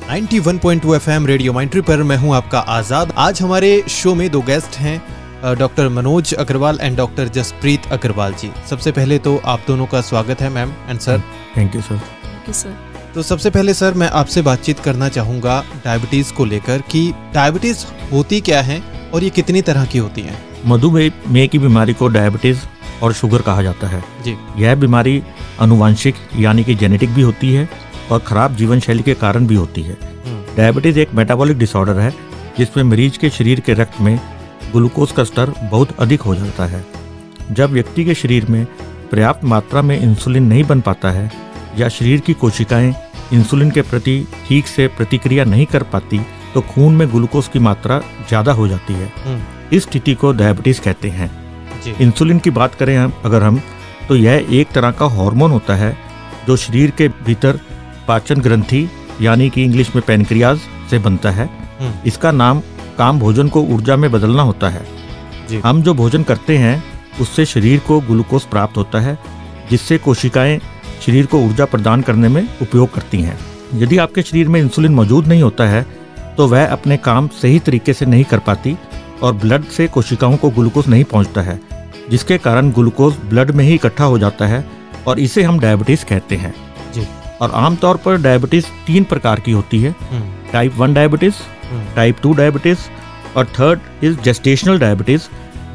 91.2 FM radio माइंट्री पर मैं हूं आपका आज़ाद। आज हमारे शो में दो गेस्ट हैं, doctor Manoj Agrawal and doctor Jaspreet Agrawal ji. सबसे पहले तो आप दोनों का स्वागत है ma'am and sir. Thank you sir. Thank you sir. तो सबसे पहले सर मैं आपसे बातचीत करना चाहूँगा डायबिटीज़ को लेकर कि डायबिटीज़ होती क्या है और ये कितनी तरह की होती है। मधुमेह की बीमारी को डायबिटीज़ और शुगर कहा जाता है जी। यह बीमारी आनुवांशिक यानी कि जेनेटिक भी होती है और खराब जीवन शैली के कारण भी होती है। डायबिटीज एक मेटाबॉलिक डिसऑर्डर है जिसमें मरीज के शरीर के रक्त में ग्लूकोज का स्तर बहुत अधिक हो जाता है। जब व्यक्ति के शरीर में पर्याप्त मात्रा में इंसुलिन नहीं बन पाता है या शरीर की कोशिकाएं इंसुलिन के प्रति ठीक से प्रतिक्रिया नहीं कर पाती तो खून में ग्लूकोज की मात्रा ज़्यादा हो जाती है। इस स्थिति को डायबिटीज़ कहते हैं जी। इंसुलिन की बात करें अगर हम तो यह एक तरह का हार्मोन होता है जो शरीर के भीतर पाचन ग्रंथि यानी कि इंग्लिश में पैनक्रियाज से बनता है। इसका नाम काम भोजन को ऊर्जा में बदलना होता है जी। हम जो भोजन करते हैं उससे शरीर को ग्लूकोज प्राप्त होता है जिससे कोशिकाएं शरीर को ऊर्जा प्रदान करने में उपयोग करती हैं। यदि आपके शरीर में इंसुलिन मौजूद नहीं होता है तो वह अपने काम सही तरीके से नहीं कर पाती और ब्लड से कोशिकाओं को ग्लूकोज नहीं पहुंचता है जिसके कारण ग्लूकोज ब्लड में ही इकट्ठा हो जाता है और इसे हम डायबिटीज़ कहते हैं जी। और आमतौर पर डायबिटीज़ 3 प्रकार की होती है, टाइप 1 डायबिटीज़, टाइप 2 डायबिटीज़ और थर्ड इज जेस्टेशनल डायबिटीज़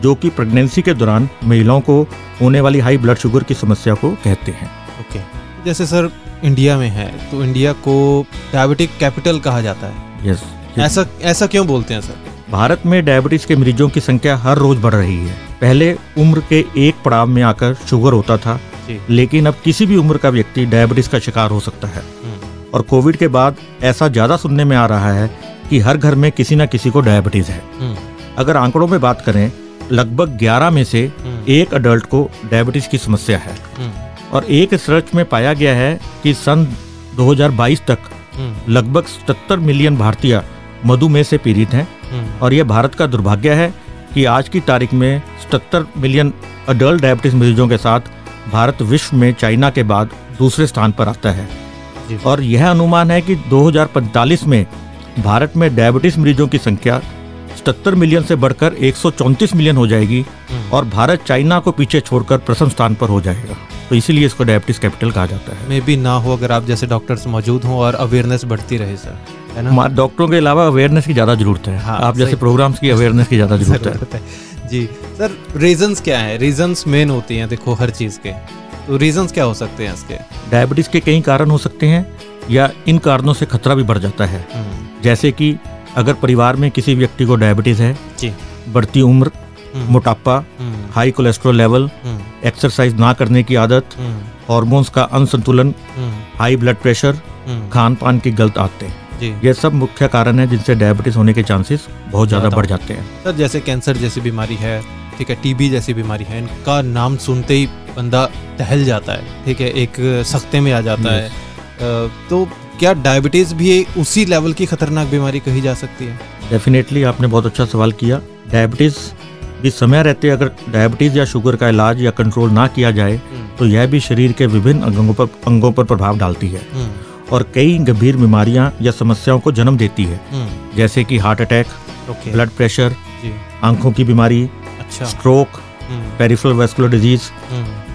जो कि प्रेगनेंसी के दौरान महिलाओं को होने वाली हाई ब्लड शुगर की समस्या को कहते हैं। ओके। जैसे सर इंडिया में है तो इंडिया को डायबिटिक कैपिटल कहा जाता है। यस। ऐसा क्यों बोलते हैं सर? भारत में डायबिटीज़ के मरीजों की संख्या हर रोज बढ़ रही है। पहले उम्र के एक पड़ाव में आकर शुगर होता था लेकिन अब किसी भी उम्र का व्यक्ति डायबिटीज़ का शिकार हो सकता है और कोविड के बाद ऐसा ज़्यादा सुनने में आ रहा है कि हर घर में किसी न किसी को डायबिटीज़ है। अगर आंकड़ों में बात करें लगभग 11 में से 1 अडल्ट को डायबिटीज़ की समस्या है और एक रिसर्च में पाया गया है कि सन 2022 तक लगभग 77 मिलियन भारतीय मधुमेह से पीड़ित हैं और यह भारत का दुर्भाग्य है कि आज की तारीख में 77 मिलियन अडल्ट डायबिटीज़ मरीजों के साथ भारत विश्व में चाइना के बाद दूसरे स्थान पर आता है और यह अनुमान है कि 2045 में भारत में डायबिटीज़ मरीजों की संख्या 77 मिलियन से बढ़कर 134 मिलियन हो जाएगी और भारत चाइना को पीछे छोड़कर प्रथम स्थान पर हो जाएगा। तो इसीलिए इसको डायबिटीज़ कैपिटल कहा जाता है। मे भी ना हो अगर आप जैसे डॉक्टर्स मौजूद हों और अवेयरनेस बढ़ती रहे सर, है ना? डॉक्टरों के अलावा अवेयरनेस की ज़्यादा जरूरत है। हाँ, आप जैसे प्रोग्राम्स की अवेयरनेस की ज़्यादा जरूरत है जी। सर रीजंस क्या है? रीजंस मेन होती हैं देखो हर चीज़ के, तो रीजंस क्या हो सकते हैं इसके? डायबिटीज़ के कई कारण हो सकते हैं या इन कारणों से खतरा भी बढ़ जाता है। जैसे कि अगर परिवार में किसी व्यक्ति को डायबिटीज़ है जी, बढ़ती उम्र, मोटापा, हाई कोलेस्ट्रॉल लेवल, एक्सरसाइज ना करने की आदत, हार्मोन्स का असंतुलन, हाई ब्लड प्रेशर, खान पान की गलत आदतें, ये सब मुख्य कारण है जिनसे डायबिटीज़ होने के चांसेस बहुत ज़्यादा बढ़ जाते हैं। सर जैसे कैंसर जैसी बीमारी है, ठीक है, टीबी जैसी बीमारी है, इनका नाम सुनते ही बंदा टहल जाता है, ठीक है, एक सख्ते में आ जाता है। तो क्या डायबिटीज़ भी उसी लेवल की खतरनाक बीमारी कही जा सकती है? डेफिनेटली, आपने बहुत अच्छा सवाल किया। डायबिटीज़ भी समय रहते अगर डायबिटीज़ या शुगर का इलाज या कंट्रोल ना किया जाए तो यह भी शरीर के विभिन्न अंगों पर प्रभाव डालती है और कई गंभीर बीमारियां या समस्याओं को जन्म देती है, जैसे कि हार्ट अटैक, ब्लड प्रेशर, आंखों की बीमारी, स्ट्रोक, पेरिफेरल वैस्कुलर डिजीज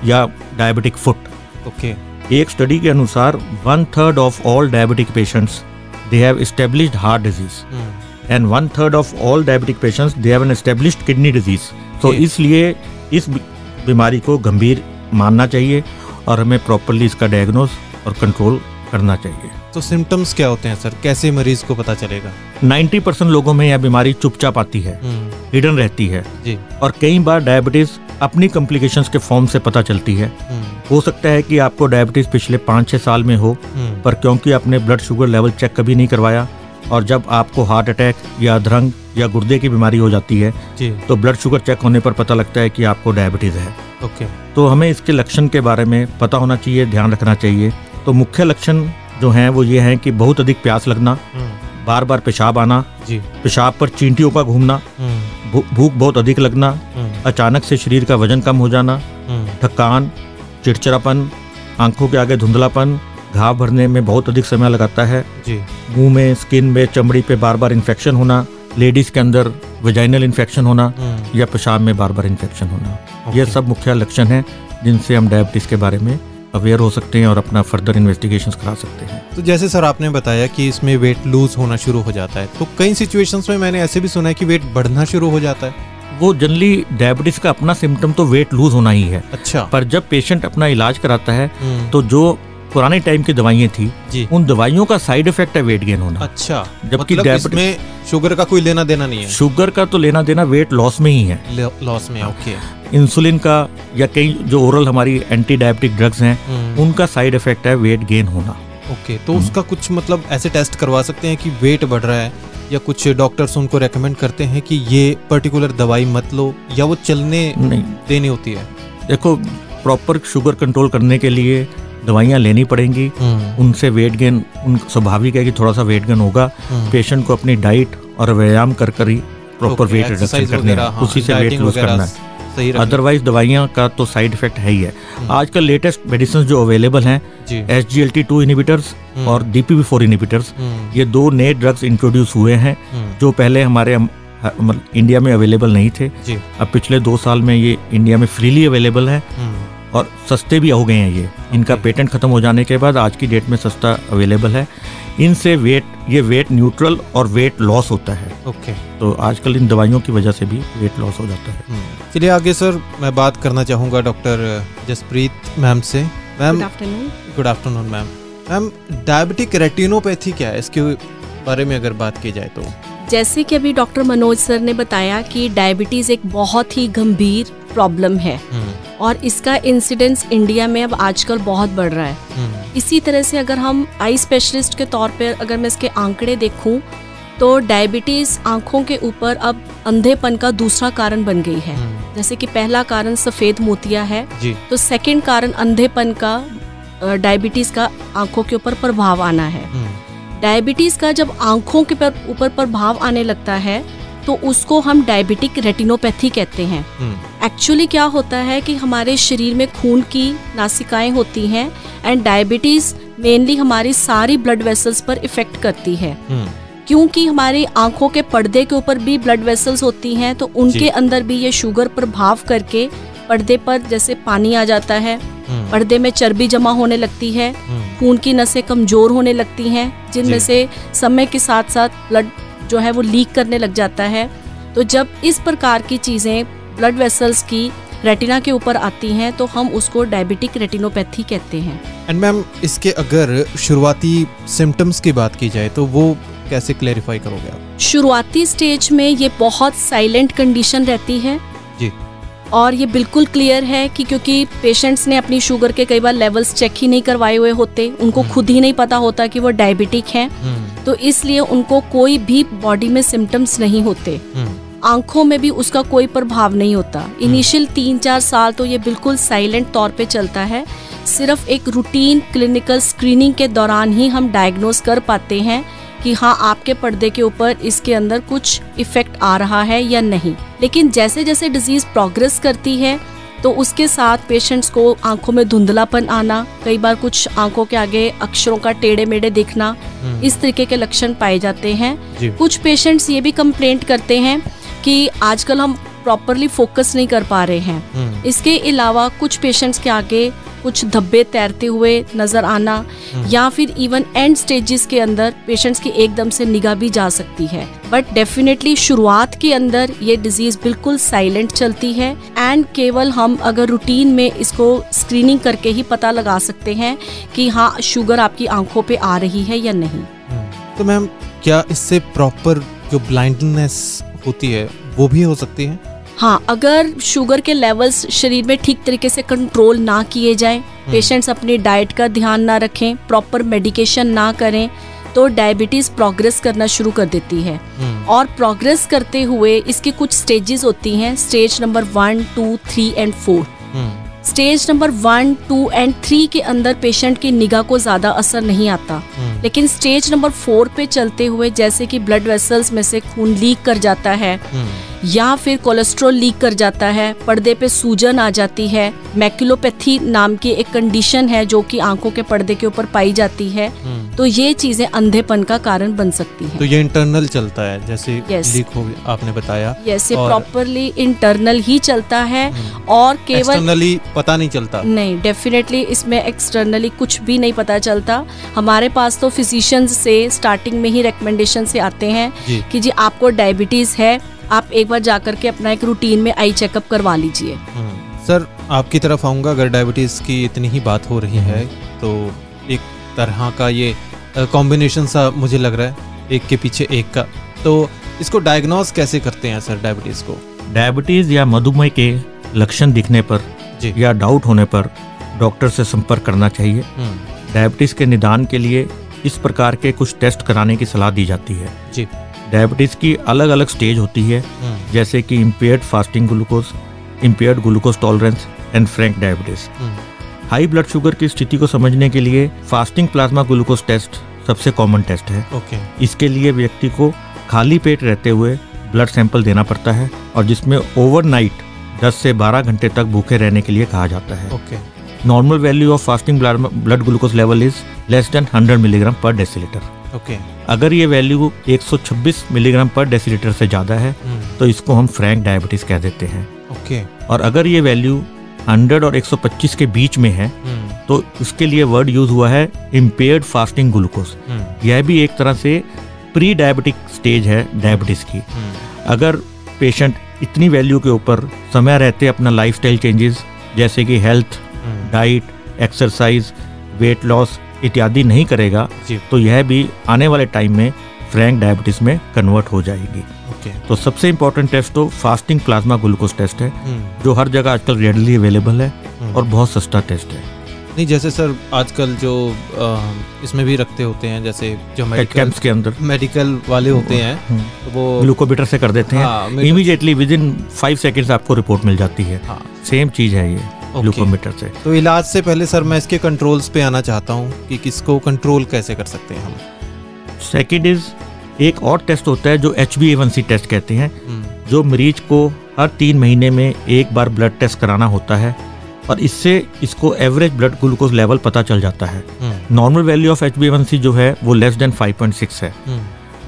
या डायबिटिक फुट। एक स्टडी के अनुसार 1/3 of all diabetic patients they have established heart disease and 1/3 of all diabetic patients they have an established kidney disease. तो इसलिए इस बीमारी को गंभीर मानना चाहिए और हमें प्रॉपर्ली इसका डायग्नोज और कंट्रोल करना चाहिए। तो सिम्टम्स क्या होते हैं सर? कैसे मरीज को पता चलेगा? 90% लोगों में यह बीमारी चुपचाप आती है, हिडन रहती है जी। और कई बार डायबिटीज अपनी कॉम्प्लिकेशंस के फॉर्म से पता चलती है। हो सकता है कि आपको डायबिटीज पिछले 5-6 साल में हो पर क्योंकि आपने ब्लड शुगर लेवल चेक कभी नहीं करवाया और जब आपको हार्ट अटैक या अधरंग या गुर्दे की बीमारी हो जाती है तो ब्लड शुगर चेक होने पर पता लगता है कि आपको डायबिटीज है। तो हमें इसके लक्षण के बारे में पता होना चाहिए, ध्यान रखना चाहिए। तो मुख्य लक्षण जो हैं वो ये हैं कि बहुत अधिक प्यास लगना, बार बार पेशाब आना, पेशाब पर चींटियों का घूमना, भूख बहुत अधिक लगना, अचानक से शरीर का वजन कम हो जाना, थकान, चिड़चिड़ापन, आंखों के आगे धुंधलापन, घाव भरने में बहुत अधिक समय लगाता है जी। मुंह में, स्किन में, चमड़ी पे बार बार इन्फेक्शन होना, लेडीज के अंदर वेजाइनल इन्फेक्शन होना या पेशाब में बार बार इन्फेक्शन होना, ये सब मुख्य लक्षण हैं जिनसे हम डायबिटीज के बारे में अवेयर हो सकते हैं और अपना फर्दर इन्वेस्टिगेशंस करा सकते हैं। तो जैसे सर आपने बताया कि इसमें वेट लूज होना शुरू हो जाता है, तो कई सिचुएशंस में मैंने ऐसे भी सुना है कि वेट बढ़ना शुरू हो जाता है। वो जनरली डायबिटीज का अपना सिम्टम तो वेट लूज होना ही है। अच्छा। पर जब पेशेंट अपना इलाज कराता है तो जो पुराने टाइम की दवाइयाँ थी जी। उन दवाइयों का साइड इफेक्ट है वेट गेन होना। अच्छा, जबकि मतलब इसमें शुगर का कोई लेना देना नहीं है। शुगर का तो लेना देना वेट लॉस में ही है, लॉस में। ओके। इंसुलिन का या कई जो ओरल हमारी एंटी डायबिटिक ड्रग्स हैं उनका साइड इफेक्ट है वेट गेन होना। ओके, तो उसका कुछ मतलब ऐसे टेस्ट करवा सकते हैं कि वेट बढ़ रहा है, या कुछ डॉक्टर्स उनको रेकमेंड करते हैं कि ये पर्टिकुलर दवाई मत लो, या वो चलने नहीं देनी होती है? देखो, प्रॉपर शुगर कंट्रोल करने के लिए दवाइयाँ लेनी पड़ेंगी, उनसे वेट गेन स्वाभाविक है कि थोड़ा सा वेट गेन होगा। पेशेंट को अपनी डाइट और व्यायाम कर कर ही प्रॉपर वेट रिडक्शन करने हैं, उसी से वेट लूज करना है। अदरवाइज दवाइयाँ का तो साइड इफेक्ट है ही है। आजकल लेटेस्ट मेडिसिन जो अवेलेबल हैं, SGLT2 इनिबिटर्स और DPP4 इनिबिटर्स, ये 2 नए ड्रग्स इंट्रोड्यूस हुए हैं जो पहले हमारे इंडिया में अवेलेबल नहीं थे। अब पिछले 2 साल में ये इंडिया में फ्रीली अवेलेबल है और सस्ते भी हो गए हैं। ये इनका पेटेंट खत्म हो जाने के बाद आज की डेट में सस्ता अवेलेबल है। इनसे ये वेट न्यूट्रल और वेट लॉस होता है। ओके। तो आजकल इन दवाइयों की वजह से भी वेट लॉस हो जाता है। चलिए आगे सर, मैं बात करना चाहूँगा डॉक्टर जसप्रीत मैम से। Ma'am good afternoon. Ma'am diabetic retinopathy क्या है, इसके बारे में अगर बात की जाए तो? जैसे कि अभी डॉक्टर मनोज सर ने बताया कि डायबिटीज एक बहुत ही गंभीर प्रॉब्लम है और इसका इंसिडेंस इंडिया में अब आजकल बहुत बढ़ रहा है। इसी तरह से अगर हम आई स्पेशलिस्ट के तौर पर अगर मैं इसके आंकड़े देखूं तो डायबिटीज आंखों के ऊपर अब अंधेपन का दूसरा कारण बन गई है। जैसे कि पहला कारण सफेद मोतिया है, तो सेकंड कारण अंधेपन का, डायबिटीज का आंखों के ऊपर प्रभाव आना है। डायबिटीज का जब आंखों के ऊपर प्रभाव आने लगता है तो उसको हम डायबिटिक रेटिनोपैथी कहते हैं। एक्चुअली क्या होता है कि हमारे शरीर में खून की नासिकाएं होती हैं एंड डायबिटीज मेनली हमारी सारी ब्लड वेसल्स पर इफेक्ट करती है। क्योंकि हमारी आंखों के पर्दे के ऊपर भी ब्लड वेसल्स होती हैं तो उनके अंदर भी ये शुगर प्रभाव करके पर्दे पर जैसे पानी आ जाता है, पर्दे में चर्बी जमा होने लगती है, खून की नसें कमजोर होने लगती हैं, जिनमें से समय के साथ साथ ब्लड जो है वो लीक करने लग जाता है। तो जब इस प्रकार की चीजें ब्लड वेसल्स की रेटिना के ऊपर आती हैं तो हम उसको डायबिटिक रेटिनोपैथी कहते हैं। एंड मैम इसके अगर शुरुआती सिम्टम्स की बात की जाए तो वो कैसे क्लैरिफाई करोगे आप? शुरुआती स्टेज में ये बहुत साइलेंट कंडीशन रहती है जी, और ये बिल्कुल क्लियर है कि क्योंकि पेशेंट्स ने अपनी शुगर के कई बार लेवल्स चेक ही नहीं करवाए हुए होते, उनको खुद ही नहीं पता होता कि वो डायबिटिक हैं, तो इसलिए उनको कोई भी बॉडी में सिम्टम्स नहीं होते, आंखों में भी उसका कोई प्रभाव नहीं होता। इनिशियल 3-4 साल तो ये बिल्कुल साइलेंट तौर पे चलता है। सिर्फ एक रूटीन क्लिनिकल स्क्रीनिंग के दौरान ही हम डायग्नोस कर पाते हैं कि हाँ आपके पर्दे के ऊपर इसके अंदर कुछ इफेक्ट आ रहा है या नहीं। लेकिन जैसे जैसे डिजीज प्रोग्रेस करती है तो उसके साथ पेशेंट्स को आंखों में धुंधलापन आना, कई बार कुछ आंखों के आगे अक्षरों का टेढ़े मेढ़े दिखना, इस तरीके के लक्षण पाए जाते हैं। कुछ पेशेंट्स ये भी कंप्लेंट करते हैं कि आजकल हम प्रॉपरली फोकस नहीं कर पा रहे हैं। इसके अलावा कुछ पेशेंट्स के आगे कुछ धब्बे तैरते हुए नजर आना या फिर इवन एंड स्टेजेस के अंदर पेशेंट्स की एकदम से निगाह भी जा सकती है। बट डेफिनेटली शुरुआत के अंदर ये डिजीज बिल्कुल साइलेंट चलती है एंड केवल हम अगर रूटीन में इसको स्क्रीनिंग करके ही पता लगा सकते हैं कि हाँ शुगर आपकी आंखों पे आ रही है या नहीं। तो मैम क्या इससे प्रॉपर जो ब्लाइंडनेस होती है वो भी हो सकती है? हाँ, अगर शुगर के लेवल्स शरीर में ठीक तरीके से कंट्रोल ना किए जाएं, पेशेंट्स अपनी डाइट का ध्यान ना रखें, प्रॉपर मेडिकेशन ना करें तो डायबिटीज प्रोग्रेस करना शुरू कर देती है। और प्रोग्रेस करते हुए इसकी कुछ स्टेजेस होती हैं, stage number 1, 2, 3 and 4। Stage number 1, 2 and 3 के अंदर पेशेंट की निगाह को ज्यादा असर नहीं आता, लेकिन स्टेज नंबर 4 पे चलते हुए जैसे कि ब्लड वेसल्स में से खून लीक कर जाता है या फिर कोलेस्ट्रॉल लीक कर जाता है, पर्दे पे सूजन आ जाती है, मैक्युलोपैथी नाम की एक कंडीशन है जो कि आंखों के पर्दे के ऊपर पाई जाती है, तो ये चीजें अंधेपन का कारण बन सकती हैं। तो ये इंटरनल चलता है जैसे लीक हो आपने बताया। ये प्रॉपरली इंटरनल ही चलता है और केवल एक्सटर्नली पता नहीं चलता। नहीं, डेफिनेटली इसमें एक्सटर्नली कुछ भी नहीं पता चलता। हमारे पास तो फिजिशियंस से स्टार्टिंग में ही रिकमेंडेशन से आते हैं कि जी आपको डायबिटीज है, आप एक बार जाकर के अपना एक रूटीन में आई चेकअप करवा लीजिए। सर आपकी तरफ आऊँगा, अगर डायबिटीज़ की इतनी ही बात हो रही है तो एक तरह का ये कॉम्बिनेशन सा मुझे लग रहा है, एक के पीछे एक का, तो इसको डायग्नोस कैसे करते हैं सर डायबिटीज़ को? डायबिटीज़ या मधुमेह के लक्षण दिखने पर या डाउट होने पर डॉक्टर से संपर्क करना चाहिए। डायबिटीज़ के निदान के लिए इस प्रकार के कुछ टेस्ट कराने की सलाह दी जाती है जी। डायबिटीज़ की अलग अलग स्टेज होती है, जैसे कि impaired fasting glucose, impaired glucose tolerance and Frank diabetes. High blood sugar की स्थिति को समझने के लिए फास्टिंग प्लाज्मा ग्लूकोज टेस्ट सबसे कॉमन टेस्ट है। इसके लिए व्यक्ति को खाली पेट रहते हुए ब्लड सैंपल देना पड़ता है और जिसमें ओवरनाइट 10 से 12 घंटे तक भूखे रहने के लिए कहा जाता है। Normal value of fasting blood glucose level is less than 100 milligram पर डेसीलीटर। अगर ये वैल्यू 126 मिलीग्राम पर डेसीलीटर से ज़्यादा है तो इसको हम फ्रैंक डायबिटीज़ कह देते हैं। और अगर ये वैल्यू 100 और 125 के बीच में है तो इसके लिए वर्ड यूज हुआ है इम्पेयर्ड फास्टिंग ग्लूकोज। यह भी एक तरह से प्री डायबिटिक स्टेज है डायबिटीज़ की। अगर पेशेंट इतनी वैल्यू के ऊपर समय रहते अपना लाइफस्टाइल चेंजेस जैसे कि health, diet, exercise, weight loss इत्यादि नहीं करेगा तो यह भी आने वाले टाइम में फ्रैंक डायबिटीज़ में कन्वर्ट हो जाएगी। तो सबसे इम्पोर्टेंट टेस्ट तो फास्टिंग प्लाज्मा ग्लूकोज टेस्ट है जो हर जगह आजकल रेडली अवेलेबल है और बहुत सस्ता टेस्ट है। नहीं, जैसे सर आजकल जो इसमें भी रखते होते हैं, जैसे जो कैंप्स के अंदर मेडिकल वाले होते हैं तो वो ग्लूकोमीटर से कर देते हैं, इमीडिएटली विद इन 5 सेकेंड्स आपको रिपोर्ट मिल जाती है। सेम चीज़ है ये ग्लूकोमीटर से। तो इलाज से पहले सर मैं इसके कंट्रोल्स पे आना चाहता हूँ कि किसको कंट्रोल कैसे कर सकते हैं हम। सेकेंड इज एक और टेस्ट होता है जो HbA1c टेस्ट कहते हैं, जो मरीज को हर 3 महीने में एक बार ब्लड टेस्ट कराना होता है और इससे इसको एवरेज ब्लड ग्लूकोज लेवल पता चल जाता है। नॉर्मल वैल्यू ऑफ HbA1c जो है वो लेस देन 5.6 है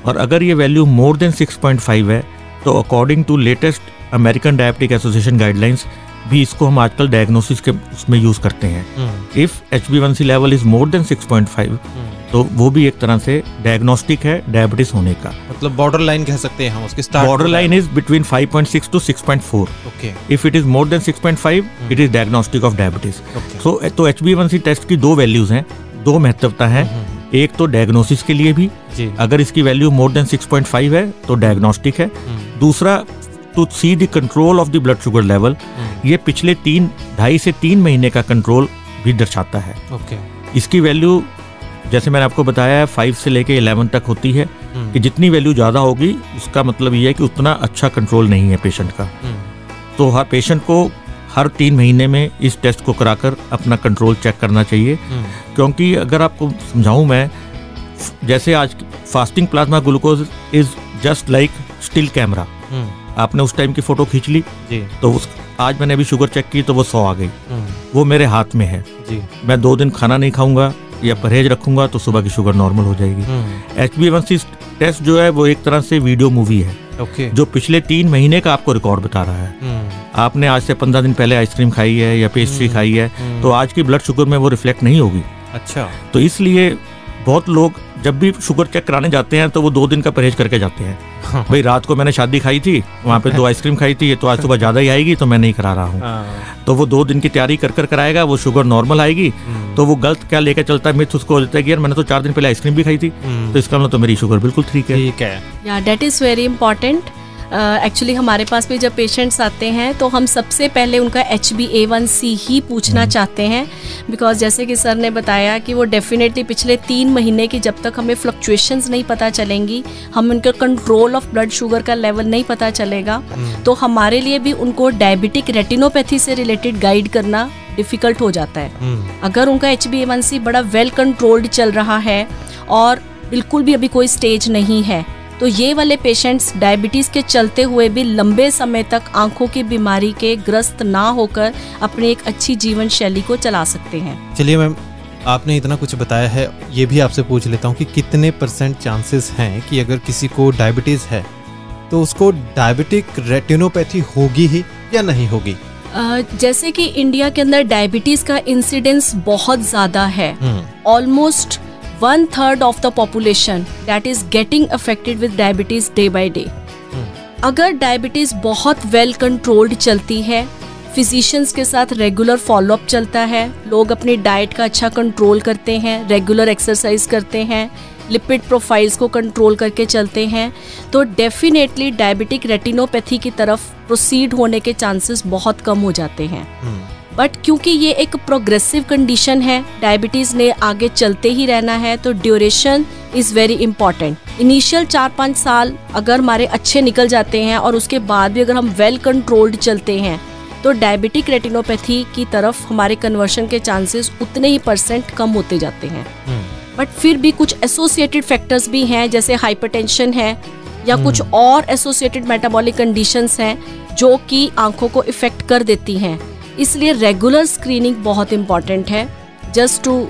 और अगर ये वैल्यू मोर देन 6.5 है तो according to latest American Diabetic Association guidelines भी इसको हम आजकल डायग्नोसिस के उसमें यूज करते हैं। If HbA1c level is more than 6.5 तो वो भी एक तरह से डायग्नोस्टिक है डायबिटीज होने का। मतलब बॉर्डर लाइन कह सकते हैं हम उसके start. Border line is between 5.6 to 6.4। If it is more than 6.5 it is diagnostic of diabetes. तो HbA1c टेस्ट की 2 वैल्यूज हैं, 2 महत्वता है। एक तो डायग्नोसिस के लिए भी, अगर इसकी वैल्यू मोर देन 6.5 है तो डायग्नोस्टिक है। दूसरा to see the control of the blood sugar level, ये पिछले 2.5 से 3 महीने का कंट्रोल भी दर्शाता है। इसकी वैल्यू जैसे मैंने आपको बताया है 5 से लेके 11 तक होती है कि जितनी वैल्यू ज़्यादा होगी उसका मतलब ये है कि उतना अच्छा कंट्रोल नहीं है पेशेंट का। तो हर पेशेंट को हर 3 महीने में इस टेस्ट को कराकर अपना कंट्रोल चेक करना चाहिए। क्योंकि अगर आपको समझाऊं मैं, जैसे आज fasting plasma glucose is just like still camera. आपने उस टाइम की फोटो खींच ली तो आज मैंने अभी शुगर चेक की तो वो 100 आ गई, वो मेरे हाथ में है। मैं 2 दिन खाना नहीं खाऊंगा या परहेज रखूंगा तो सुबह की शुगर नॉर्मल हो जाएगी। HbA1c टेस्ट जो है वो एक तरह से वीडियो मूवी है जो पिछले 3 महीने का आपको रिकॉर्ड बता रहा है। आपने आज से 15 दिन पहले आइसक्रीम खाई है या पेस्ट्री खाई है तो आज की ब्लड शुगर में वो रिफ्लेक्ट नहीं होगी। अच्छा, तो इसलिए बहुत लोग जब भी शुगर चेक कराने जाते हैं तो वो 2 दिन का परहेज करके जाते हैं। भाई रात को मैंने शादी खाई थी, वहाँ पे 2 आइसक्रीम खाई थी, ये तो आज सुबह ज़्यादा ही आएगी तो मैं नहीं करा रहा हूँ। तो वो 2 दिन की तैयारी कर कराएगा, वो शुगर नॉर्मल आएगी तो वो गलत क्या लेकर चलता है, मिथ उसको हो जाता है कि यार मैंने तो 4 दिन पहले आइसक्रीम भी खाई थी तो इसका मतलब तो मेरी शुगर बिल्कुल ठीक है। या that is very important. Actually हमारे पास भी जब पेशेंट्स आते हैं तो हम सबसे पहले उनका HbA1c ही पूछना चाहते हैं, बिकॉज जैसे कि सर ने बताया कि वो डेफिनेटली पिछले 3 महीने की जब तक हमें फ्लक्चुएशंस नहीं पता चलेंगी, हम उनका कंट्रोल ऑफ ब्लड शुगर का लेवल नहीं पता चलेगा, तो हमारे लिए भी उनको डायबिटिक रेटिनोपैथी से रिलेटेड गाइड करना डिफ़िकल्ट हो जाता है। अगर उनका HbA1c बड़ा वेल कंट्रोल्ड चल रहा है और बिल्कुल भी अभी कोई स्टेज नहीं है तो ये वाले पेशेंट्स डायबिटीज़ के चलते हुए भी लंबे समय तक आंखों की बीमारी के ग्रस्त ना होकर अपनी एक अच्छी जीवन शैली को चला सकते हैं। चलिए मैम, आपने इतना कुछ बताया है, ये भी आपसे पूछ लेता हूँ कि कितने % चांसेस हैं कि अगर किसी को डायबिटीज़ है तो उसको डायबिटिक रेटिनोपैथी होगी ही या नहीं होगी? जैसे कि इंडिया के अंदर डायबिटीज़ का इंसिडेंस बहुत ज़्यादा है। Almost 1/3 of the population that is getting affected with diabetes day by day. अगर डायबिटीज बहुत वेल कंट्रोल्ड चलती है, फिजिशियंस के साथ रेगुलर फॉलोअप चलता है, लोग अपनी डाइट का अच्छा कंट्रोल करते हैं, रेगुलर एक्सरसाइज करते हैं, लिपिड प्रोफाइल्स को कंट्रोल करके चलते हैं, तो डेफिनेटली डायबिटिक रेटिनोपैथी की तरफ प्रोसीड होने के चांसेस बहुत कम हो जाते हैं। बट क्योंकि ये एक प्रोग्रेसिव कंडीशन है, डायबिटीज़ ने आगे चलते ही रहना है, तो duration is very important. Initial 4-5 साल अगर हमारे अच्छे निकल जाते हैं और उसके बाद भी अगर हम वेल कंट्रोल्ड चलते हैं तो डायबिटिक रेटिनोपैथी की तरफ हमारे कन्वर्शन के चांसेस उतने ही % कम होते जाते हैं। बट फिर भी कुछ एसोसिएटेड फैक्टर्स भी हैं, जैसे हाइपरटेंशन है या कुछ और एसोसिएटेड मेटाबॉलिक कंडीशंस हैं जो कि आंखों को इफेक्ट कर देती हैं। इसलिए रेगुलर स्क्रीनिंग बहुत इम्पॉर्टेंट है, जस्ट टू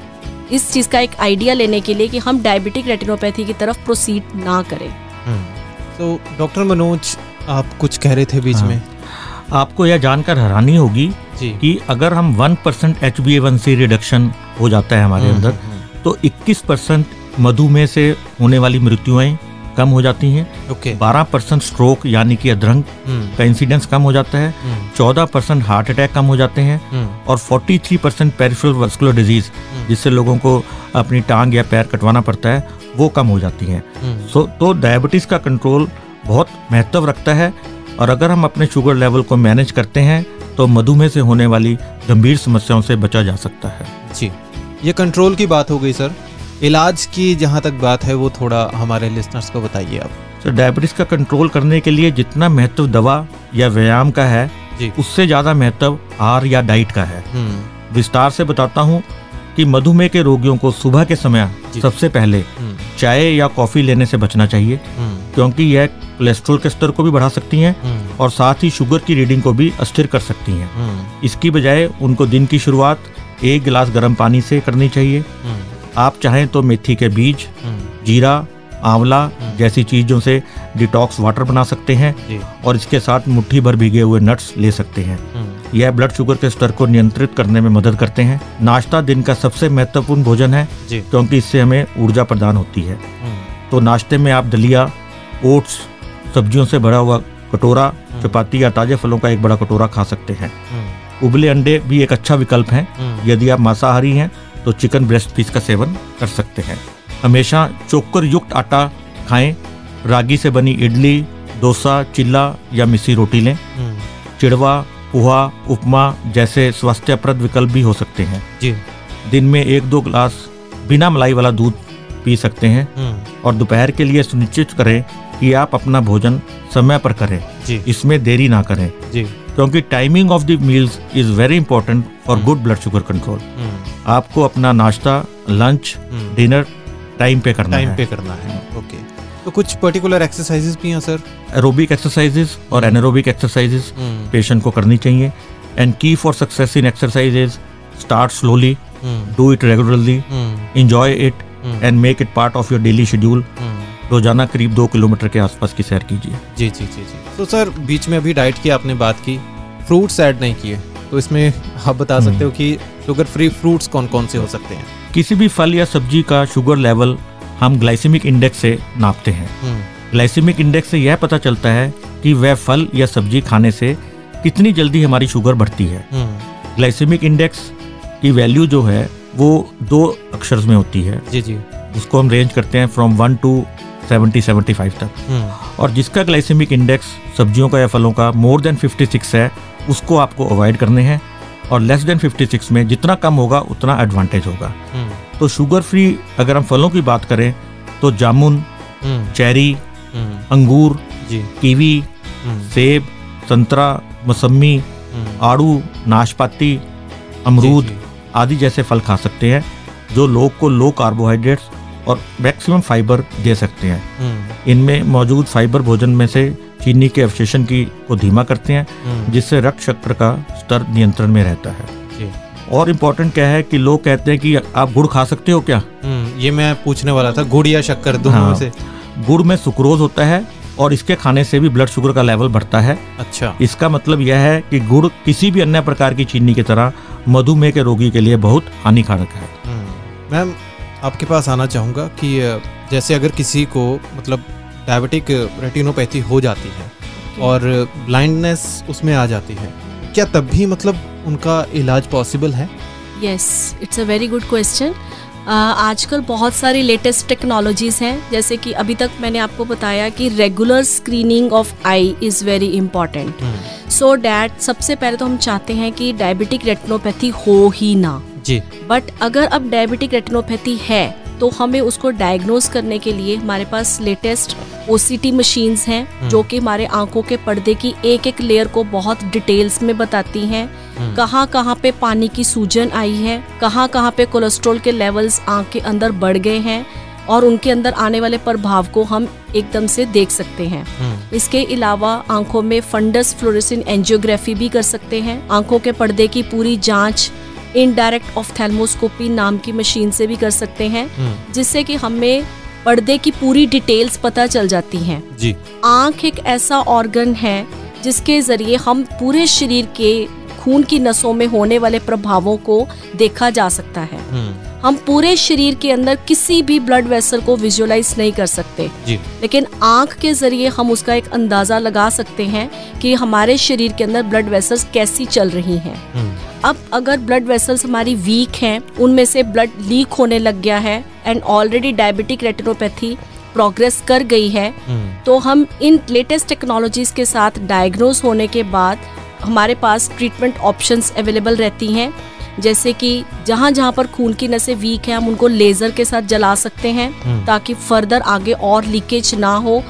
इस चीज़ का एक आइडिया लेने के लिए कि हम डायबिटिक रेटिनोपैथी की तरफ प्रोसीड ना करें। तो डॉक्टर मनोज, आप कुछ कह रहे थे बीच में। आपको यह जानकर हैरानी होगी कि अगर हम 1% HbA1c रिडक्शन हो जाता है हमारे अंदर, तो 21% मधुमेह से होने वाली मृत्युएं कम हो जाती हैं। 12% स्ट्रोक यानी कि अधरंग का इंसिडेंस कम हो जाता है। 14% हार्ट अटैक कम हो जाते हैं और 43% पेरिफेरल वैस्कुलर डिजीज, जिससे लोगों को अपनी टांग या पैर कटवाना पड़ता है, वो कम हो जाती हैं। तो डायबिटीज का कंट्रोल बहुत महत्व रखता है, और अगर हम अपने शुगर लेवल को मैनेज करते हैं तो मधुमेह से होने वाली गंभीर समस्याओं से बचा जा सकता है। जी, ये कंट्रोल की बात हो गई सर। इलाज की जहाँ तक बात है वो थोड़ा हमारे लिसनर्स को बताइए आप। सर, डायबिटीज का कंट्रोल करने के लिए जितना महत्व दवा या व्यायाम का है, उससे ज्यादा महत्व आहार या डाइट का है। विस्तार से बताता हूँ कि मधुमेह के रोगियों को सुबह के समय सबसे पहले चाय या कॉफी लेने से बचना चाहिए, क्योंकि यह कोलेस्ट्रॉल के स्तर को भी बढ़ा सकती हैं और साथ ही शुगर की रीडिंग को भी अस्थिर कर सकती हैं। इसकी बजाय उनको दिन की शुरुआत 1 गिलास गर्म पानी से करनी चाहिए। आप चाहें तो मेथी के बीज, जीरा, आंवला जैसी चीजों से डिटॉक्स वाटर बना सकते हैं और इसके साथ मुट्ठी भर भीगे हुए नट्स ले सकते हैं। यह ब्लड शुगर के स्तर को नियंत्रित करने में मदद करते हैं। नाश्ता दिन का सबसे महत्वपूर्ण भोजन है, क्योंकि इससे हमें ऊर्जा प्रदान होती है। तो नाश्ते में आप दलिया, ओट्स, सब्जियों से भरा हुआ कटोरा, चपाती या ताजे फलों का एक बड़ा कटोरा खा सकते हैं। उबले अंडे भी एक अच्छा विकल्प हैं। यदि आप मांसाहारी हैं तो चिकन ब्रेस्ट पीस का सेवन कर सकते हैं। हमेशा चोकर युक्त आटा खाएं। रागी से बनी इडली, डोसा, चिल्ला या मिस्सी रोटी लें। चिड़वा, पोहा, उपमा जैसे स्वास्थ्यप्रद विकल्प भी हो सकते हैं। दिन में 1-2 गिलास बिना मलाई वाला दूध पी सकते हैं। और दोपहर के लिए सुनिश्चित करें कि आप अपना भोजन समय पर करें, इसमें देरी ना करें, क्योंकि timing of the meals is very important for good blood sugar control. आपको अपना नाश्ता, लंच, डिनर टाइम पे करना है। ओके, तो कुछ पर्टिकुलर एक्सरसाइजेस भी हैं सर? एरोबिक एक्सरसाइजेस और एनारोबिक एक्सरसाइजेस पेशेंट को करनी चाहिए। एंड की for success in exercises, start slowly, do it regularly, enjoy it and make it part of your daily schedule. रोजाना करीब 2 किलोमीटर के आसपास की सैर कीजिए। जी। तो सर, बीच में अभी डाइट की आपने बात की, फ्रूट्स ऐड नहीं किए, तो इसमें आप बता सकते हो कि शुगर फ्री फ्रूट्स कौन कौन से हो सकते हैं? किसी भी फल या सब्जी का शुगर लेवल हम ग्लाइसेमिक इंडेक्स से नापते हैं। ग्लाइसेमिक इंडेक्स से यह पता चलता है कि वह फल या सब्जी खाने से कितनी जल्दी हमारी शुगर बढ़ती है। ग्लाइसेमिक इंडेक्स की वैल्यू जो है वो 2 अक्षर में होती है। जी। उसको हम रेंज करते हैं फ्रॉम 1 to 70-75 तक। और जिसका ग्लाइसेमिक इंडेक्स सब्जियों का या फलों का मोर देन 56 है, उसको आपको अवॉइड करने हैं, और लेस देन 56 में जितना कम होगा उतना एडवांटेज होगा। तो शुगर फ्री अगर हम फलों की बात करें तो जामुन, चेरी, अंगूर, कीवी, सेब, संतरा, मौसमी, आड़ू, नाशपाती, अमरूद आदि जैसे फल खा सकते हैं, जो लोग को लो कार्बोहाइड्रेट्स और मैक्सिमम फाइबर दे सकते हैं। इनमें मौजूद फाइबर भोजन में से चीनी के अवशोषण को धीमा करते हैं, जिससे रक्त शक्कर का स्तर नियंत्रण में रहता है। और इम्पोर्टेंट क्या है कि लोग कहते हैं कि आप गुड़ खा सकते हो क्या? ये मैं पूछने वाला था, गुड़ या शक्कर दोनों में से? गुड़ में सुक्रोज होता है और इसके खाने से भी ब्लड शुगर का लेवल बढ़ता है। अच्छा। इसका मतलब यह है कि गुड़ किसी भी अन्य प्रकार की चीनी की तरह मधुमेह के रोगी के लिए बहुत हानिकारक है। मैम, आपके पास आना चाहूँगा कि जैसे अगर किसी को मतलब डायबिटिक रेटिनोपैथी हो जाती है और ब्लाइंडनेस उसमें आ जाती है, क्या तब भी मतलब उनका इलाज पॉसिबल है? Yes, it's a very good question. आजकल बहुत सारी लेटेस्ट टेक्नोलॉजीज हैं, जैसे कि अभी तक मैंने आपको बताया कि regular screening of I is very important, so that सबसे पहले तो हम चाहते हैं कि डायबिटिक रेटिनोपैथी हो ही ना जी। बट अगर अब डायबिटिक रेटिनोपैथी है तो हमें उसको डायग्नोज करने के लिए हमारे पास लेटेस्ट OCT मशीन्स हैं, जो कि हमारे आंखों के पर्दे की एक एक लेयर को बहुत डिटेल्स में बताती हैं। कहाँ कहाँ पे पानी की सूजन आई है, कहाँ कहाँ पे कोलेस्ट्रॉल के लेवल्स आंख के अंदर बढ़ गए हैं, और उनके अंदर आने वाले प्रभाव को हम एकदम से देख सकते हैं। इसके अलावा आंखों में फंडस फ्लोरेसेंट एंजियोग्राफी भी कर सकते हैं। आंखों के पर्दे की पूरी जांच इनडायरेक्ट ऑफ्थेल्मोस्कोपी नाम की मशीन से भी कर सकते हैं, जिससे कि हमें पर्दे की पूरी डिटेल्स पता चल जाती हैं जी। आंख एक ऐसा ऑर्गन है जिसके जरिए हम पूरे शरीर के खून की नसों में होने वाले प्रभावों को देखा जा सकता है। हम पूरे शरीर के अंदर किसी भी ब्लड वेसल को विजुअलाइज नहीं कर सकते जी। लेकिन आंख के जरिए हम उसका एक अंदाजा लगा सकते हैं कि हमारे शरीर के अंदर ब्लड वेसल्स कैसी चल रही हैं। अब अगर ब्लड वेसल्स हमारी वीक हैं, उनमें से ब्लड लीक होने लग गया है and already diabetic retinopathy progress कर गई है, तो हम इन लेटेस्ट टेक्नोलॉजीज के साथ डायग्नोज होने के बाद हमारे पास ट्रीटमेंट ऑप्शंस अवेलेबल रहती हैं, जैसे कि जहाँ जहाँ पर खून की नसें वीक है हम उनको लेजर के साथ जला सकते हैं ताकि फर्दर आगे और लीकेज ना हो,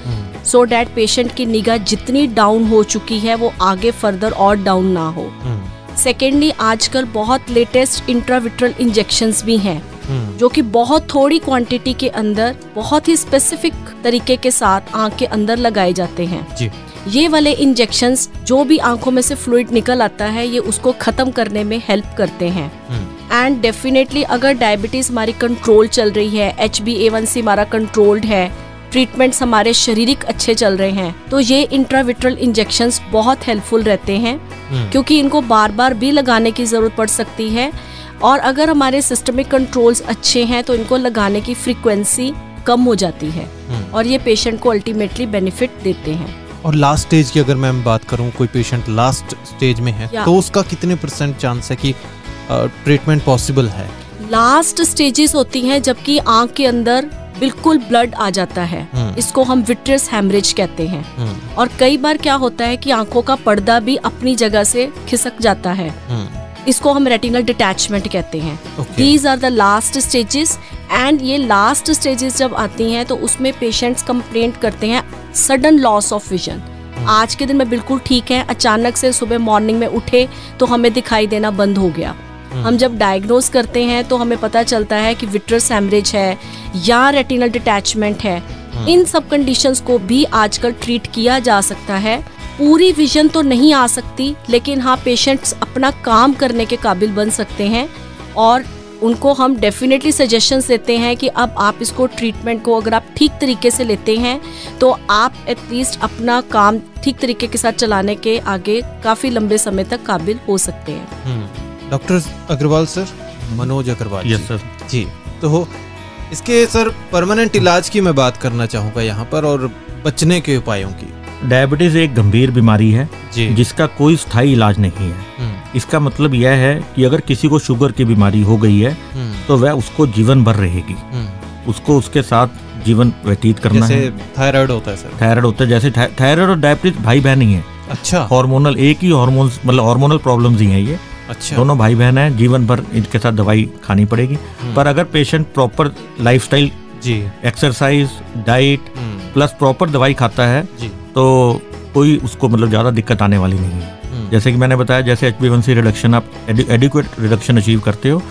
सो डैट पेशेंट की निगाह जितनी डाउन हो चुकी है वो आगे फर्दर और डाउन ना हो। सेकेंडली, आजकल बहुत लेटेस्ट इंट्राविट्रल इंजेक्शंस भी हैं, जो कि बहुत थोड़ी क्वांटिटी के अंदर बहुत ही स्पेसिफिक तरीके के साथ आंख के अंदर लगाए जाते हैं जी। ये वाले इंजेक्शंस जो भी आंखों में से फ्लूइड निकल आता है ये उसको खत्म करने में हेल्प करते हैं। एंड डेफिनेटली अगर डायबिटीज हमारी कंट्रोल चल रही है, HbA1c हमारा कंट्रोल्ड है, ट्रीटमेंट्स हमारे शारीरिक अच्छे चल रहे हैं, तो ये इंट्राविट्रल इंजेक्शंस बहुत हेल्पफुल रहते हैं, क्योंकि इनको बार बार भी लगाने की जरूरत पड़ सकती है, और अगर हमारे सिस्टमिक कंट्रोल्स अच्छे हैं तो इनको लगाने की फ्रीक्वेंसी कम हो जाती है और ये पेशेंट को अल्टीमेटली बेनिफिट देते हैं। और लास्ट स्टेज की अगर मैं बात करूं, कोई पेशेंट लास्ट स्टेज में है तो उसका कितने % चांस है कि ट्रीटमेंट पॉसिबल है? लास्ट स्टेजेस होती हैं जबकि आंख के अंदर बिल्कुल ब्लड आ जाता है, इसको हम विट्रियस हैमरेज कहते हैं, और कई बार क्या होता है कि आंखों का पर्दा भी अपनी जगह से खिसक जाता है, इसको हम रेटिनल डिटैचमेंट कहते हैं। These are the last stages, and ये लास्ट स्टेजेस जब आती हैं तो उसमें पेशेंट्स कंप्लेंट करते हैं सडन लॉस ऑफ विजन। आज के दिन में बिल्कुल ठीक है, अचानक से सुबह मॉर्निंग में उठे तो हमें दिखाई देना बंद हो गया। हम जब डायग्नोज करते हैं तो हमें पता चलता है कि विट्रियस हैमरेज है या रेटिनल डिटैचमेंट है। इन सब कंडीशंस को भी आजकल ट्रीट किया जा सकता है। पूरी विजन तो नहीं आ सकती, लेकिन हाँ पेशेंट्स अपना काम करने के काबिल बन सकते हैं, और उनको हम डेफिनेटली सजेशंस देते हैं कि अब आप इसको ट्रीटमेंट को अगर आप ठीक तरीके से लेते हैं तो आप एटलीस्ट अपना काम ठीक तरीके के साथ चलाने के आगे काफ़ी लंबे समय तक काबिल हो सकते हैं। Doctor Agrawal sir, Manoj Agrawal. Yes sir ji. तो इसके सर परमानेंट इलाज की मैं बात करना चाहूँगा यहाँ पर, और बचने के उपायों की। डायबिटीज एक गंभीर बीमारी है जिसका कोई स्थायी इलाज नहीं है। इसका मतलब यह है कि अगर किसी को शुगर की बीमारी हो गई है तो वह उसको जीवन भर रहेगी, उसको उसके साथ जीवन व्यतीत करना है। थायराइड होता है सर? थायराइड होता है, जैसे थायराइड और डायबिटीज भाई बहन ही है। अच्छा। हार्मोनल एक ही हार्मोन, मतलब हार्मोनल प्रॉब्लम्स ही है ये। अच्छा। दोनों भाई बहन है, जीवन भर इनके साथ दवाई खानी पड़ेगी। पर अगर patient proper lifestyle, exercise, diet plus proper दवाई खाता है तो कोई उसको मतलब ज़्यादा दिक्कत आने वाली नहीं है। जैसे कि मैंने बताया, जैसे HbA1c रिडक्शन आप एडिक्वेट रिडक्शन अचीव करते हो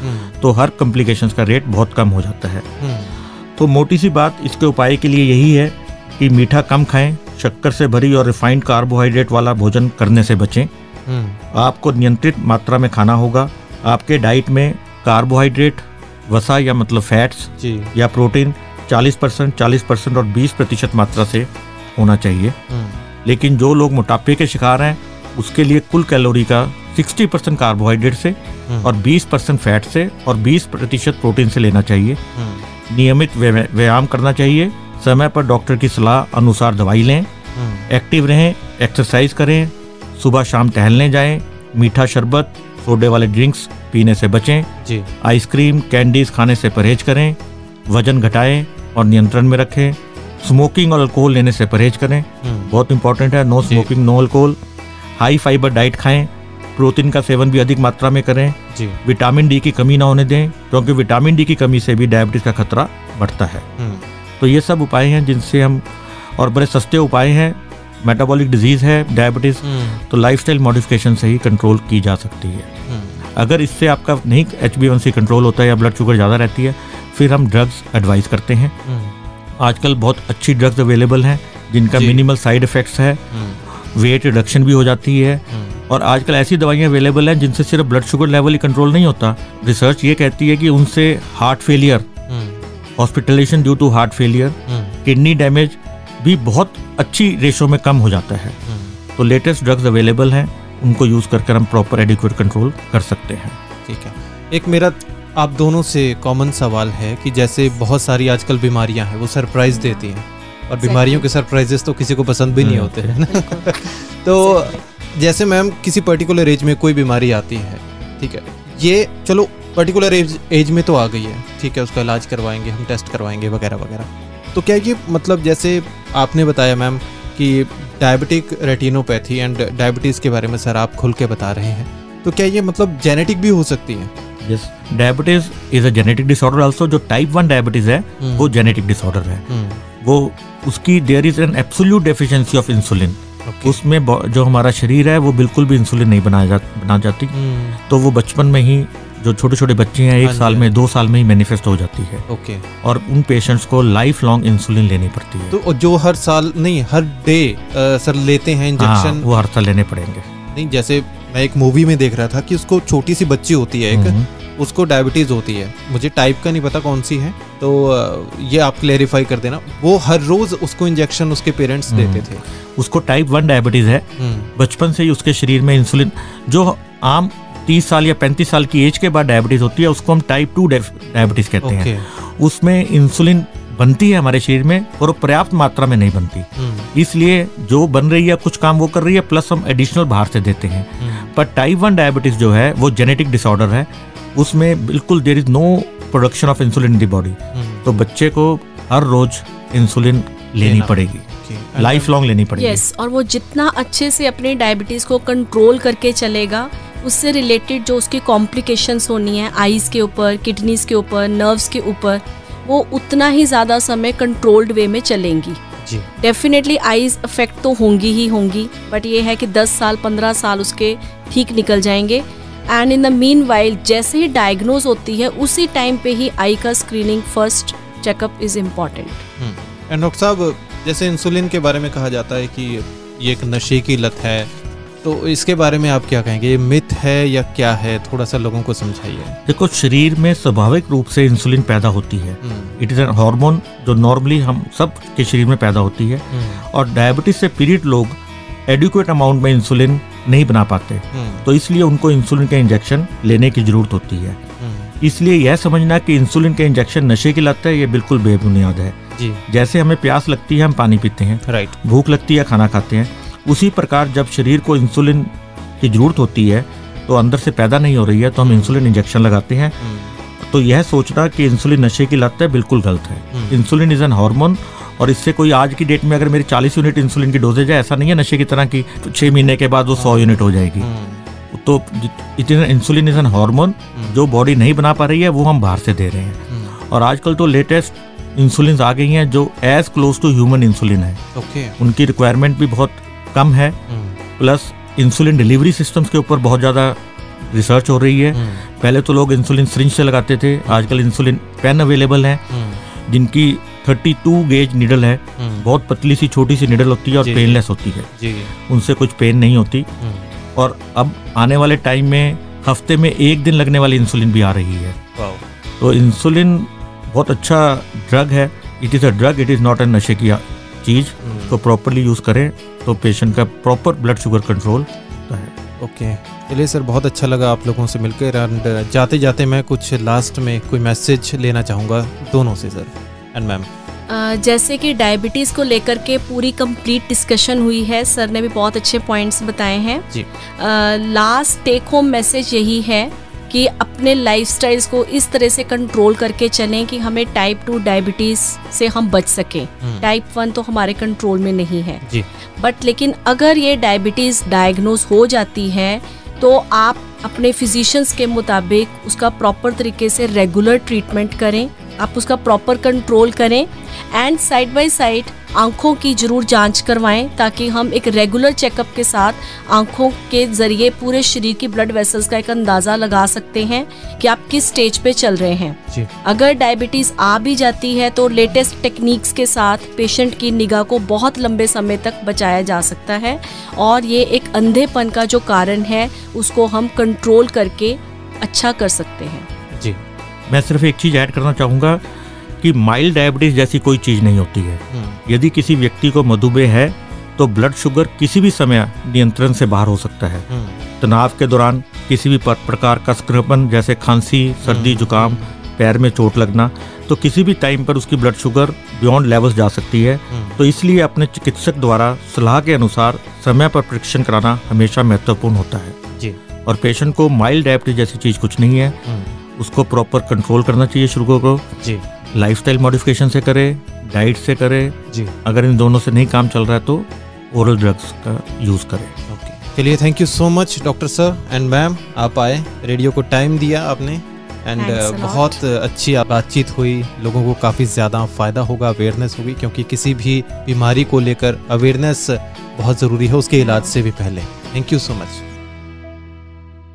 तो हर कॉम्प्लिकेशंस का रेट बहुत कम हो जाता है। तो मोटी सी बात इसके उपाय के लिए यही है कि मीठा कम खाएं, शक्कर से भरी और रिफाइंड कार्बोहाइड्रेट वाला भोजन करने से बचें। आपको नियंत्रित मात्रा में खाना होगा। आपके डाइट में कार्बोहाइड्रेट, वसा या मतलब फैट्स या प्रोटीन 40% और 20% मात्रा से होना चाहिए। लेकिन जो लोग मोटापे के शिकार हैं उसके लिए कुल कैलोरी का 60% कार्बोहाइड्रेट से और 20% फैट से और 20% प्रोटीन से लेना चाहिए। नियमित व्यायाम करना चाहिए। समय पर डॉक्टर की सलाह अनुसार दवाई लें। एक्टिव रहें, एक्सरसाइज करें, सुबह शाम टहलने जाएं। मीठा शरबत, सोडे वाले ड्रिंक्स पीने से बचें। आइसक्रीम, कैंडीज खाने से परहेज करें। वजन घटाएं और नियंत्रण में रखें। स्मोकिंग और अल्कोहल लेने से परहेज करें, बहुत इंपॉर्टेंट है। No smoking, no alcohol. High fibre diet खाएं। प्रोटीन का सेवन भी अधिक मात्रा में करें। विटामिन डी की कमी ना होने दें, क्योंकि विटामिन डी की कमी से भी डायबिटीज का खतरा बढ़ता है। तो ये सब उपाय हैं जिनसे हम, और बड़े सस्ते उपाय हैं। मेटाबॉलिक डिजीज है डायबिटीज, तो लाइफस्टाइल मॉडिफिकेशन से ही कंट्रोल की जा सकती है। अगर इससे आपका नहीं HbA1c कंट्रोल होता है या ब्लड शुगर ज़्यादा रहती है, फिर हम ड्रग्स एडवाइस करते हैं। आजकल बहुत अच्छी ड्रग्स अवेलेबल हैं जिनका मिनिमल साइड इफेक्ट्स है, वेट रिडक्शन भी हो जाती है। और आजकल ऐसी दवाइयाँ अवेलेबल हैं जिनसे सिर्फ ब्लड शुगर लेवल ही कंट्रोल नहीं होता। रिसर्च ये कहती है कि उनसे heart failure, hospitalisation due to heart failure, kidney damage भी बहुत अच्छी रेशो में कम हो जाता है। तो लेटेस्ट ड्रग्स अवेलेबल हैं, उनको यूज़ करके हम प्रॉपर एडिक्वेट कंट्रोल कर सकते हैं। ठीक है। एक मेरा आप दोनों से कॉमन सवाल है कि जैसे बहुत सारी आजकल बीमारियां हैं वो सरप्राइज देती हैं, और बीमारियों के सरप्राइजेस तो किसी को पसंद भी नहीं होते हैं ना। तो जैसे मैम किसी पर्टिकुलर एज में कोई बीमारी आती है, ठीक है, ये चलो पर्टिकुलर एज में तो आ गई है, ठीक है, उसका इलाज करवाएंगे, हम टेस्ट करवाएंगे वगैरह वगैरह। तो क्या ये मतलब जैसे आपने बताया मैम कि डायबिटिक रेटिनोपैथी एंड डायबिटीज़ के बारे में सर आप खुल के बता रहे हैं, तो क्या ये मतलब जेनेटिक भी हो सकती है? Yes, diabetes is a genetic disorder also. जो टाइप 1 डायबिटीज है वो जेनेटिक डिसऑर्डर है। वो उसकी there is an absolute deficiency of insulin. उसमें जो हमारा शरीर है वो बिल्कुल भी इंसुलिन नहीं बना जाती। तो वो बचपन में ही, जो छोटे छोटे बच्चे हैं 1 साल में 2 साल में ही मैनिफेस्ट हो जाती है। और उन पेशेंट्स को लाइफ लॉन्ग इंसुलिन लेनी पड़ती है। तो जो हर साल नहीं, हर डे सर लेते हैं इंजेक्शन, वो हर साल लेने पड़ेंगे। नहीं, जैसे मैं एक मूवी में देख रहा था कि उसको छोटी सी बच्ची होती है एक, उसको डायबिटीज होती है, मुझे टाइप का नहीं पता कौन सी है, तो ये आप क्लेरिफाई कर देना। वो हर रोज उसको इंजेक्शन उसके पेरेंट्स देते थे। उसको टाइप 1 डायबिटीज है। बचपन से ही उसके शरीर में इंसुलिन, जो आम 30 साल या 35 साल की एज के बाद डायबिटीज होती है, उसको हम टाइप 2 डायबिटीज कहते हैं। उसमें इंसुलिन बनती है हमारे शरीर में और वो पर्याप्त मात्रा में नहीं बनती, इसलिए जो बन रही है कुछ काम वो कर रही है, प्लस हम एडिशनल बाहर से देते हैं। पर टाइप 1 डायबिटीज जो है वो जेनेटिक डिसऑर्डर है, उसमें बिल्कुल there is no production of insulin in the body. तो बच्चे को हर रोज इंसुलिन लेनी पड़ेगी, लाइफ लॉन्ग लेनी पड़ेगी। यस, और वो जितना अच्छे से अपने डायबिटीज को कंट्रोल करके चलेगा, उससे रिलेटेड जो उसकी कॉम्प्लिकेशंस होनी है आईज के ऊपर, किडनीज के ऊपर, नर्व्स के ऊपर, वो उतना ही ज़्यादा समय कंट्रोल्ड वे में चलेंगी। डेफिनेटली आईज अफेक्ट तो होंगी ही होंगी, बट ये है कि 10 साल 15 साल उसके ठीक निकल जाएंगे। And in the mean while जैसे ही डायग्नोज होती है उसी टाइम पे ही आई का screening, first checkup is important. And doctor साहब, जैसे इंसुलिन के बारे में कहा जाता है कि ये एक नशे की लत है, तो इसके बारे में आप क्या कहेंगे? ये मिथ है या क्या है? थोड़ा सा लोगों को समझाइए। देखो, शरीर में स्वाभाविक रूप से इंसुलिन पैदा होती है। इट इज एन हार्मोन जो नॉर्मली हम सब के शरीर में पैदा होती है। और डायबिटीज से पीड़ित लोग एडिक्वेट अमाउंट में इंसुलिन नहीं बना पाते, तो इसलिए उनको इंसुलिन के इंजेक्शन लेने की जरूरत होती है। इसलिए यह समझना कि इंसुलिन के इंजेक्शन नशे की लत है, ये बिल्कुल बेबुनियाद है। जैसे हमें प्यास लगती है हम पानी पीते हैं, राइट, भूख लगती है खाना खाते हैं, उसी प्रकार जब शरीर को इंसुलिन की जरूरत होती है तो अंदर से पैदा नहीं हो रही है तो हम इंसुलिन इंजेक्शन लगाते हैं। तो यह सोचना कि इंसुलिन नशे की लत है बिल्कुल गलत है। इंसुलिन इज एन हार्मोन, और इससे कोई आज की डेट में अगर मेरी 40 यूनिट इंसुलिन की डोजेज है, ऐसा नहीं है नशे की तरह की 6 महीने के बाद वो 100 यूनिट हो जाएगी। तो इंसुलिन इज एन हार्मोन, जो बॉडी नहीं बना पा रही है वो हम बाहर से दे रहे हैं। और आजकल तो लेटेस्ट इंसुलिन आ गई हैं जो as close to human insulin है। उनकी रिक्वायरमेंट भी बहुत कम है, प्लस इंसुलिन डिलीवरी सिस्टम्स के ऊपर बहुत ज़्यादा रिसर्च हो रही है। पहले तो लोग इंसुलिन सिरिंज से लगाते थे, आजकल इंसुलिन पेन अवेलेबल है जिनकी 32 गेज निडल है, बहुत पतली सी छोटी सी निडल होती है और पेनलेस होती है, उनसे कुछ पेन नहीं होती। और अब आने वाले टाइम में हफ्ते में 1 दिन लगने वाली इंसुलिन भी आ रही है। तो इंसुलिन बहुत अच्छा ड्रग है, it is a drug, it is not a नशे की चीज़। तो प्रॉपरली यूज़ करें तो पेशेंट का प्रॉपर ब्लड शुगर कंट्रोल होता है। ओके, चलिए सर, बहुत अच्छा लगा आप लोगों से मिलकर। एंड जाते जाते मैं कुछ लास्ट में कोई मैसेज लेना चाहूँगा दोनों से सर एंड मैम। जैसे कि डायबिटीज़ को लेकर के पूरी कंप्लीट डिस्कशन हुई है, सर ने भी बहुत अच्छे पॉइंट्स बताए हैं जी। लास्ट टेक होम मैसेज यही है कि अपने लाइफस्टाइल्स को इस तरह से कंट्रोल करके चलें कि हमें टाइप 2 डायबिटीज़ से हम बच सकें। टाइप 1 तो हमारे कंट्रोल में नहीं है जी। बट लेकिन अगर ये डायबिटीज़ डायग्नोज हो जाती है तो आप अपने फिजिशियंस के मुताबिक उसका प्रॉपर तरीके से रेगुलर ट्रीटमेंट करें, आप उसका प्रॉपर कंट्रोल करें एंड साइड बाय साइड आँखों की जरूर जांच करवाएं ताकि हम एक रेगुलर चेकअप के साथ आँखों के ज़रिए पूरे शरीर की ब्लड वेसल्स का एक अंदाज़ा लगा सकते हैं कि आप किस स्टेज पे चल रहे हैं जी। अगर डायबिटीज़ आ भी जाती है तो लेटेस्ट टेक्निक्स के साथ पेशेंट की निगाह को बहुत लंबे समय तक बचाया जा सकता है और ये एक अंधेपन का जो कारण है उसको हम कंट्रोल करके अच्छा कर सकते हैं जी। मैं सिर्फ एक चीज़ ऐड करना चाहूँगा कि माइल्ड डायबिटीज़ जैसी कोई चीज़ नहीं होती है। यदि किसी व्यक्ति को मधुमेह है तो ब्लड शुगर किसी भी समय नियंत्रण से बाहर हो सकता है। तनाव के दौरान किसी भी प्रकार का संक्रमण जैसे खांसी, सर्दी, जुकाम, पैर में चोट लगना, तो किसी भी टाइम पर उसकी ब्लड शुगर बियॉन्ड लेवल्स जा सकती है। तो इसलिए अपने चिकित्सक द्वारा सलाह के अनुसार समय पर परीक्षण कराना हमेशा महत्वपूर्ण होता है जी। और पेशेंट को माइल्ड डायबिटीज़ जैसी चीज़ कुछ नहीं है, उसको प्रॉपर कंट्रोल करना चाहिए शुगर को जी। लाइफस्टाइल मॉडिफिकेशन से करे, डाइट से करे जी। अगर इन दोनों से नहीं काम चल रहा है तो ओरल ड्रग्स का यूज़ करें। ओके, चलिए, thank you so much doctor sir and ma'am, आप आए, रेडियो को टाइम दिया आपने एंड बहुत अच्छी बातचीत हुई। लोगों को काफ़ी ज़्यादा फ़ायदा होगा, अवेयरनेस होगी, क्योंकि किसी भी बीमारी को लेकर अवेयरनेस बहुत ज़रूरी है उसके इलाज से भी पहले। Thank you so much.